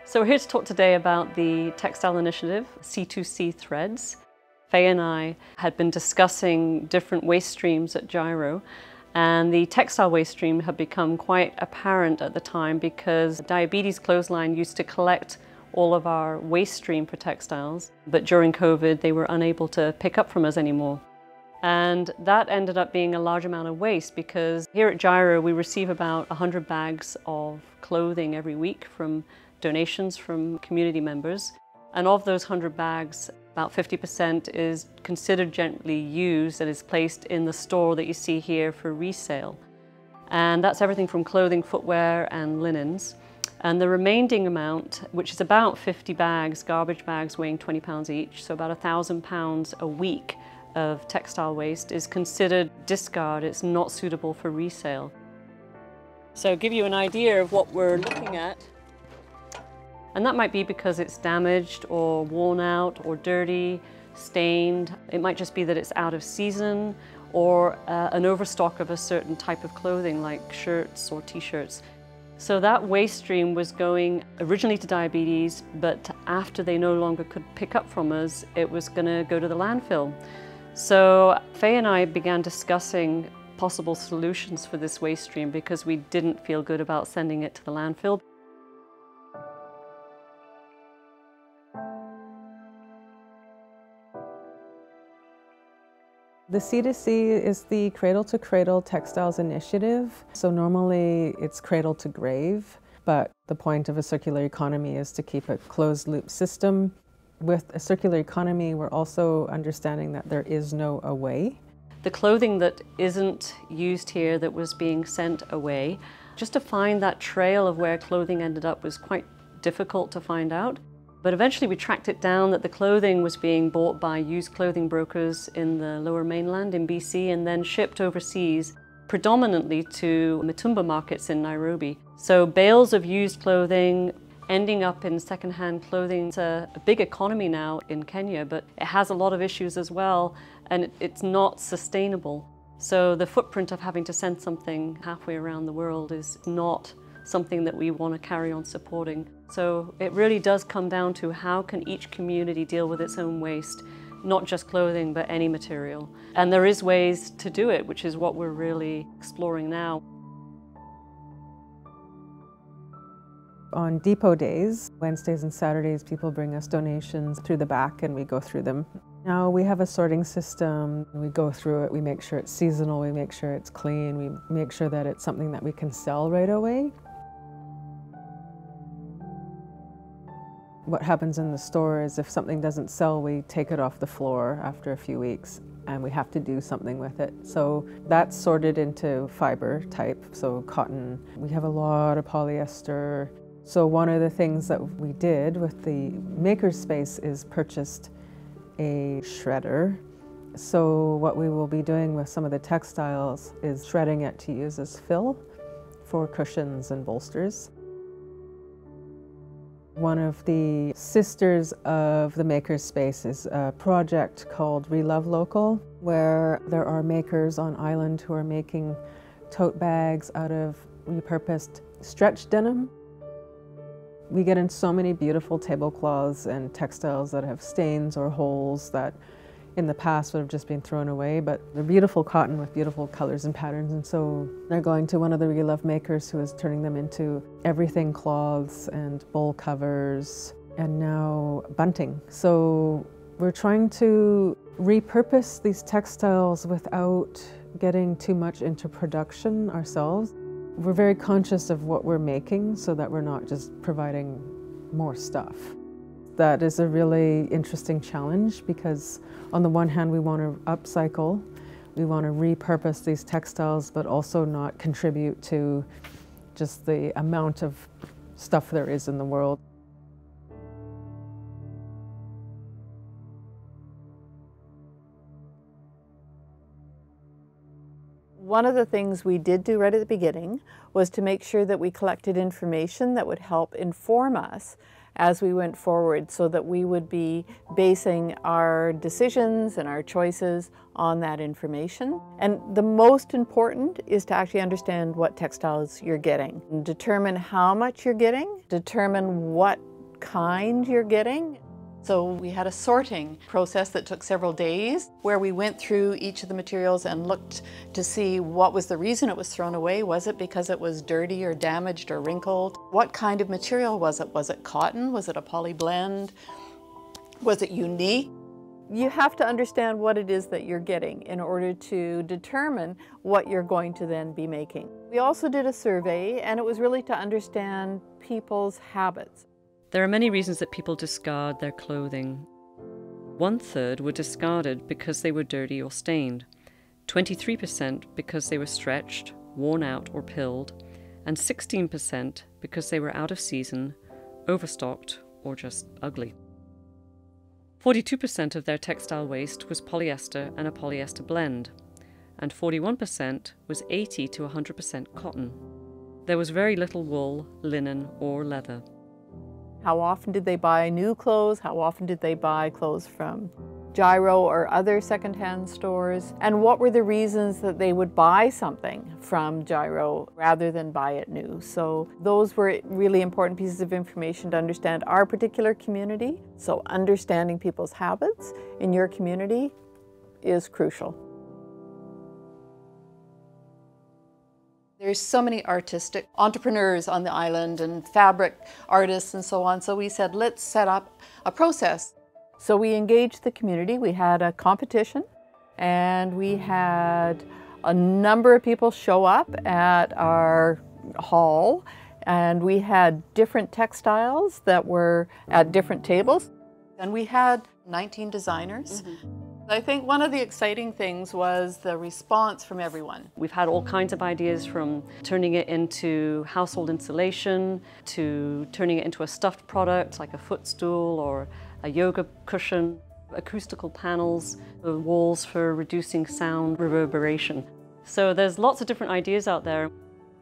So we're here to talk today about the textile initiative, C2C threads. Faye and I had been discussing different waste streams at GIRO, and the textile waste stream had become quite apparent at the time because Diabetes Clothesline used to collect all of our waste stream for textiles, but during COVID they were unable to pick up from us anymore. And that ended up being a large amount of waste because here at GIRO we receive about 100 bags of clothing every week from donations from community members. And of those 100 bags, about 50% is considered gently used and is placed in the store that you see here for resale. And that's everything from clothing, footwear and linens. And the remaining amount, which is about 50 bags, garbage bags weighing 20 pounds each, so about 1,000 pounds a week of textile waste, is considered discard. It's not suitable for resale. So give you an idea of what we're looking at. And that might be because it's damaged or worn out or dirty, stained. It might just be that it's out of season or an overstock of a certain type of clothing like shirts or t-shirts. So that waste stream was going originally to Diabetes, but after they no longer could pick up from us, it was going to go to the landfill. So Faye and I began discussing possible solutions for this waste stream because we didn't feel good about sending it to the landfill. The C2C is the Cradle to Cradle Textiles Initiative. So normally it's cradle to grave, but the point of a circular economy is to keep a closed loop system. With a circular economy, we're also understanding that there is no away. The clothing that isn't used here that was being sent away, just to find that trail of where clothing ended up was quite difficult to find out. But eventually we tracked it down that the clothing was being bought by used clothing brokers in the Lower Mainland in BC and then shipped overseas, predominantly to mitumba markets in Nairobi. So bales of used clothing ending up in secondhand clothing. It's a big economy now in Kenya, but it has a lot of issues as well, and it's not sustainable. So the footprint of having to send something halfway around the world is not something that we want to carry on supporting. So it really does come down to how can each community deal with its own waste, not just clothing, but any material. And there is ways to do it, which is what we're really exploring now. On depot days, Wednesdays and Saturdays, people bring us donations through the back and we go through them. Now we have a sorting system. We go through it, we make sure it's seasonal, we make sure it's clean, we make sure that it's something that we can sell right away. What happens in the store is if something doesn't sell, we take it off the floor after a few weeks and we have to do something with it. So that's sorted into fiber type, so cotton. We have a lot of polyester. So one of the things that we did with the makerspace is purchased a shredder. So what we will be doing with some of the textiles is shredding it to use as fill for cushions and bolsters. One of the sisters of the makerspace is a project called Relove Local, where there are makers on island who are making tote bags out of repurposed stretch denim. We get in so many beautiful tablecloths and textiles that have stains or holes that in the past would have just been thrown away, but they're beautiful cotton with beautiful colors and patterns, and so they're going to one of the Relove makers who is turning them into everything cloths and bowl covers and now bunting. So we're trying to repurpose these textiles without getting too much into production ourselves. We're very conscious of what we're making so that we're not just providing more stuff. That is a really interesting challenge because on the one hand we want to upcycle, we want to repurpose these textiles but also not contribute to just the amount of stuff there is in the world. One of the things we did do right at the beginning was to make sure that we collected information that would help inform us as we went forward so that we would be basing our decisions and our choices on that information. And the most important is to actually understand what textiles you're getting. Determine how much you're getting, determine what what kind you're getting. So we had a sorting process that took several days where we went through each of the materials and looked to see what was the reason it was thrown away. Was it because it was dirty or damaged or wrinkled? What kind of material was it? Was it cotton? Was it a poly blend? Was it unique? You have to understand what it is that you're getting in order to determine what you're going to then be making. We also did a survey, and it was really to understand people's habits. There are many reasons that people discard their clothing. 1/3 were discarded because they were dirty or stained, 23% because they were stretched, worn out or pilled, and 16% because they were out of season, overstocked, or just ugly. 42% of their textile waste was polyester and a polyester blend, and 41% was 80 to 100% cotton. There was very little wool, linen, or leather. How often did they buy new clothes? How often did they buy clothes from GIRO or other secondhand stores? And what were the reasons that they would buy something from GIRO rather than buy it new? So those were really important pieces of information to understand our particular community. So understanding people's habits in your community is crucial. There's so many artistic entrepreneurs on the island and fabric artists and so on. So we said, let's set up a process. So we engaged the community. We had a competition and we had a number of people show up at our hall, and we had different textiles that were at different tables. And we had 19 designers. I think one of the exciting things was the response from everyone. We've had all kinds of ideas, from turning it into household insulation to turning it into a stuffed product like a footstool or a yoga cushion, acoustical panels, the walls for reducing sound reverberation. So there's lots of different ideas out there.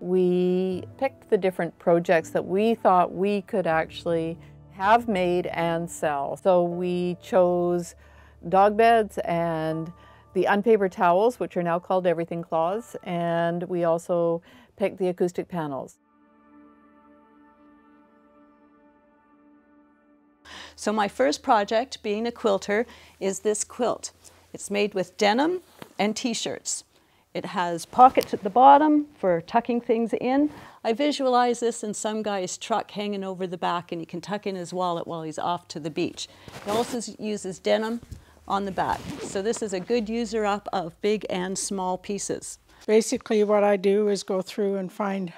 We picked the different projects that we thought we could actually have made and sell. So we chose dog beds and the unpapered towels, which are now called everything cloths, and we also picked the acoustic panels. So my first project, being a quilter, is this quilt. It's made with denim and t-shirts. It has pockets at the bottom for tucking things in. I visualize this in some guy's truck hanging over the back, and he can tuck in his wallet while he's off to the beach. He also uses denim on the back. So this is a good user up of big and small pieces. Basically what I do is go through and find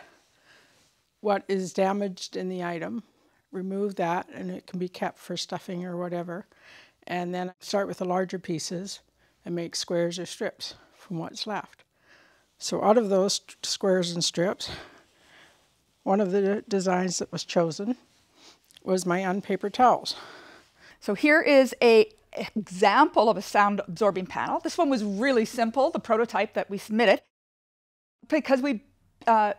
what is damaged in the item, remove that, and it can be kept for stuffing or whatever, and then start with the larger pieces and make squares or strips from what's left. So out of those squares and strips, one of the designs that was chosen was my unpapered towels. So here is an example of a sound absorbing panel. This one was really simple, the prototype that we submitted, because we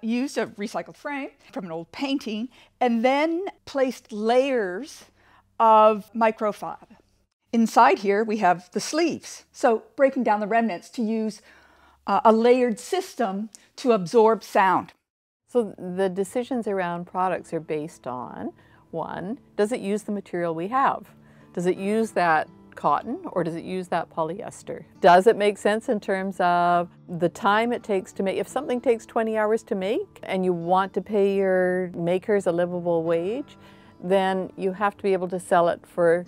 used a recycled frame from an old painting and then placed layers of microfiber. Inside here we have the sleeves, so breaking down the remnants to use a layered system to absorb sound. So the decisions around products are based on, one, does it use the material we have? Does it use that cotton or does it use that polyester? Does it make sense in terms of the time it takes to make? If something takes 20 hours to make and you want to pay your makers a livable wage, then you have to be able to sell it for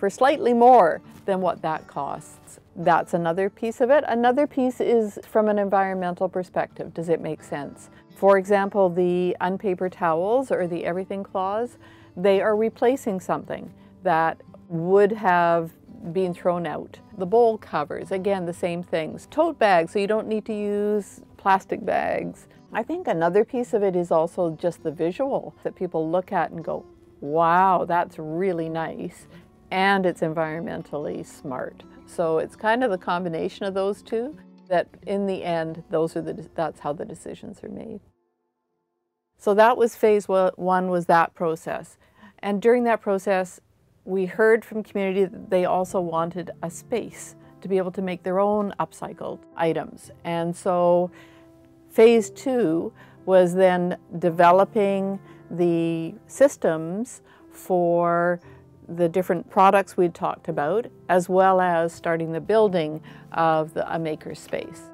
slightly more than what that costs. That's another piece of it. Another piece is from an environmental perspective. Does it make sense? For example, the unpapered towels or the everything cloths, they are replacing something that would have been thrown out. The bowl covers, again, the same things. Tote bags, so you don't need to use plastic bags. I think another piece of it is also just the visual that people look at and go, wow, that's really nice, and it's environmentally smart. So it's kind of the combination of those two that in the end, that's how the decisions are made. So that was phase one, was that process. And during that process, we heard from community that they also wanted a space to be able to make their own upcycled items. And so phase two was then developing the systems for the different products we talked about, as well as starting the building of a maker space.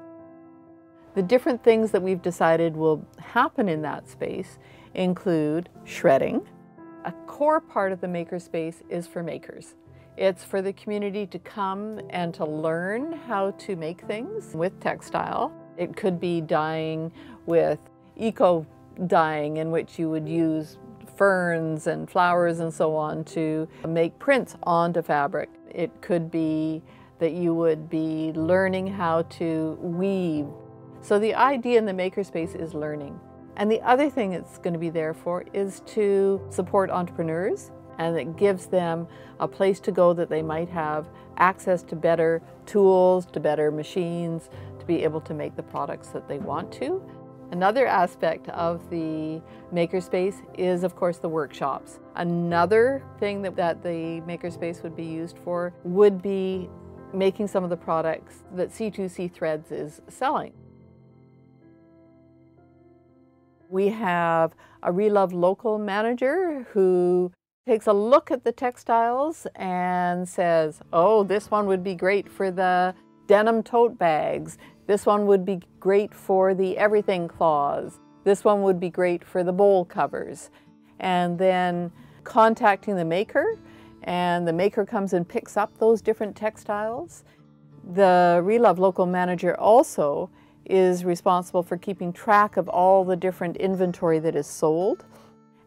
The different things that we've decided will happen in that space include shredding. A core part of the makerspace is for makers. It's for the community to come and to learn how to make things with textile. It could be dyeing with eco dyeing, in which you would use ferns and flowers and so on to make prints onto fabric. It could be that you would be learning how to weave. So the idea in the makerspace is learning. And the other thing it's going to be there for is to support entrepreneurs, and it gives them a place to go that they might have access to better tools, to better machines, to be able to make the products that they want to. Another aspect of the makerspace is, of course, the workshops. Another thing that the makerspace would be used for would be making some of the products that C2C Threads is selling. We have a Relove Local manager who takes a look at the textiles and says, oh, this one would be great for the denim tote bags. This one would be great for the everything claws. This one would be great for the bowl covers. And then contacting the maker, and the maker comes and picks up those different textiles. The Relove Local manager also is responsible for keeping track of all the different inventory that is sold,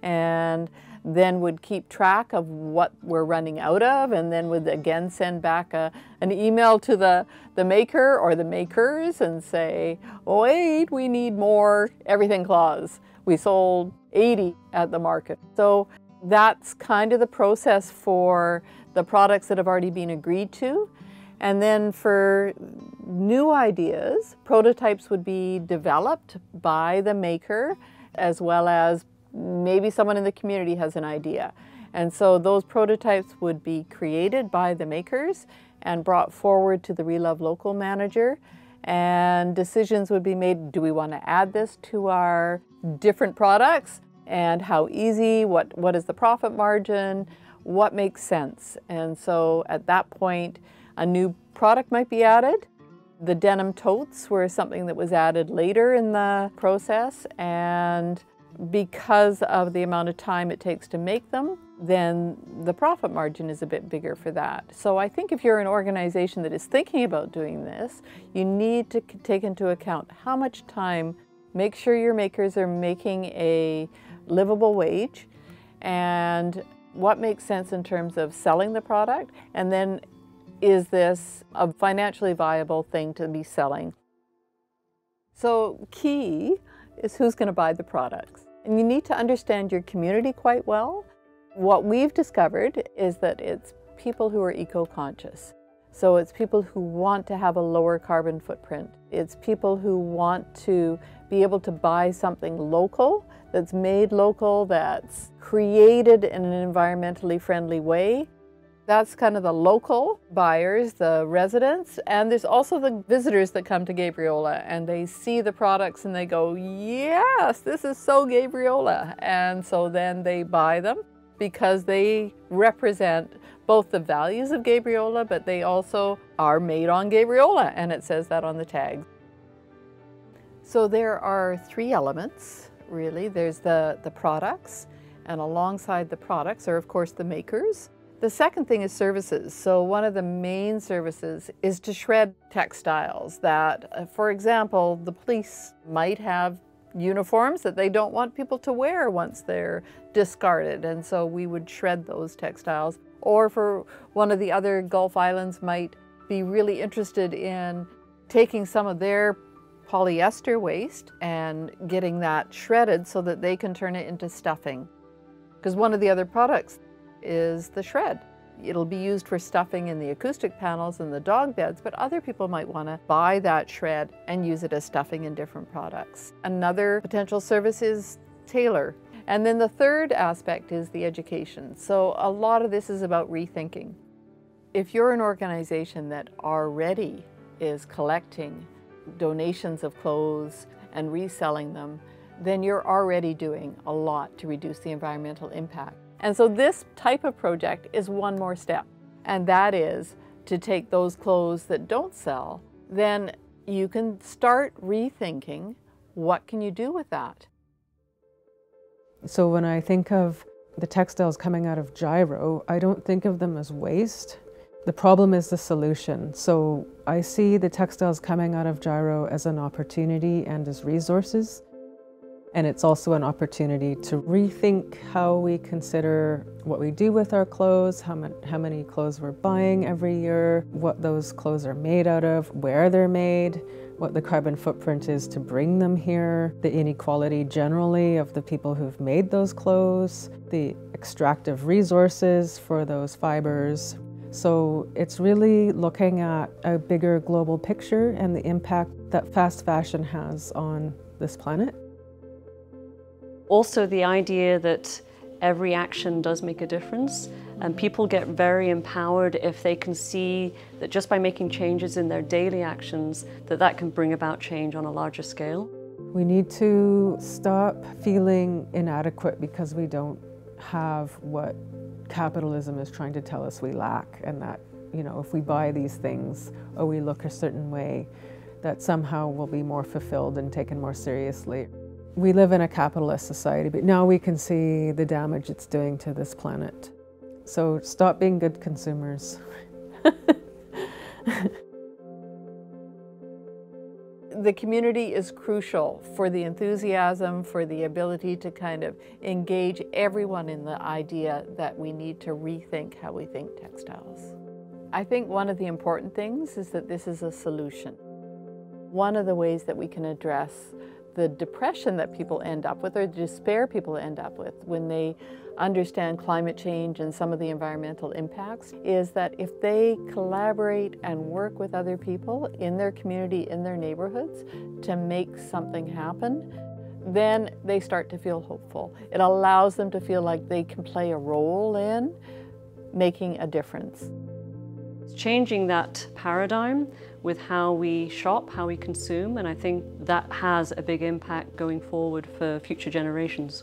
and then would keep track of what we're running out of, and then would again send back an email to the maker or the makers and say, oh, wait, we need more everything claws. We sold 80 at the market. So that's kind of the process for the products that have already been agreed to. And then for new ideas, prototypes would be developed by the maker, as well as maybe someone in the community has an idea. And so those prototypes would be created by the makers and brought forward to the Relove Local manager, and decisions would be made. Do we want to add this to our different products? And how easy, what is the profit margin, what makes sense? And so at that point, a new product might be added. The denim totes were something that was added later in the process, and because of the amount of time it takes to make them, then the profit margin is a bit bigger for that. So I think if you're an organization that is thinking about doing this, you need to take into account how much time, make sure your makers are making a livable wage, and what makes sense in terms of selling the product, and then is this a financially viable thing to be selling? So key is who's going to buy the products. And you need to understand your community quite well. What we've discovered is that it's people who are eco-conscious. So it's people who want to have a lower carbon footprint. It's people who want to be able to buy something local, that's made local, that's created in an environmentally friendly way. That's kind of the local buyers, the residents, and there's also the visitors that come to Gabriola, and they see the products and they go, yes, this is so Gabriola. And so then they buy them because they represent both the values of Gabriola, but they also are made on Gabriola, and it says that on the tag. So there are three elements, really. There's the products, and alongside the products are, of course, the makers. The second thing is services. So one of the main services is to shred textiles that, for example, the police might have uniforms that they don't want people to wear once they're discarded, and so we would shred those textiles. Or for one of the other Gulf Islands might be really interested in taking some of their polyester waste and getting that shredded so that they can turn it into stuffing. Because one of the other products is the shred. It'll be used for stuffing in the acoustic panels and the dog beds, but other people might want to buy that shred and use it as stuffing in different products. Another potential service is tailor. And then the third aspect is the education. So a lot of this is about rethinking. If you're an organization that already is collecting donations of clothes and reselling them, then you're already doing a lot to reduce the environmental impact. And so this type of project is one more step, and that is to take those clothes that don't sell, then you can start rethinking what can you do with that. So when I think of the textiles coming out of GIRO, I don't think of them as waste. The problem is the solution. So I see the textiles coming out of GIRO as an opportunity and as resources. And it's also an opportunity to rethink how we consider what we do with our clothes, how many clothes we're buying every year, what those clothes are made out of, where they're made, what the carbon footprint is to bring them here, the inequality generally of the people who've made those clothes, the extractive resources for those fibers. So it's really looking at a bigger global picture and the impact that fast fashion has on this planet. Also, the idea that every action does make a difference, and people get very empowered if they can see that just by making changes in their daily actions, that can bring about change on a larger scale. We need to stop feeling inadequate because we don't have what capitalism is trying to tell us we lack, and that, if we buy these things or we look a certain way, that somehow we'll be more fulfilled and taken more seriously. We live in a capitalist society, but now we can see the damage it's doing to this planet. So stop being good consumers. The community is crucial for the enthusiasm, for the ability to kind of engage everyone in the idea that we need to rethink how we think textiles. I think one of the important things is that this is a solution. One of the ways that we can address the depression that people end up with, or the despair people end up with when they understand climate change and some of the environmental impacts, is that if they collaborate and work with other people in their community, in their neighborhoods, to make something happen, then they start to feel hopeful. It allows them to feel like they can play a role in making a difference. Changing that paradigm with how we shop, how we consume, and I think that has a big impact going forward for future generations.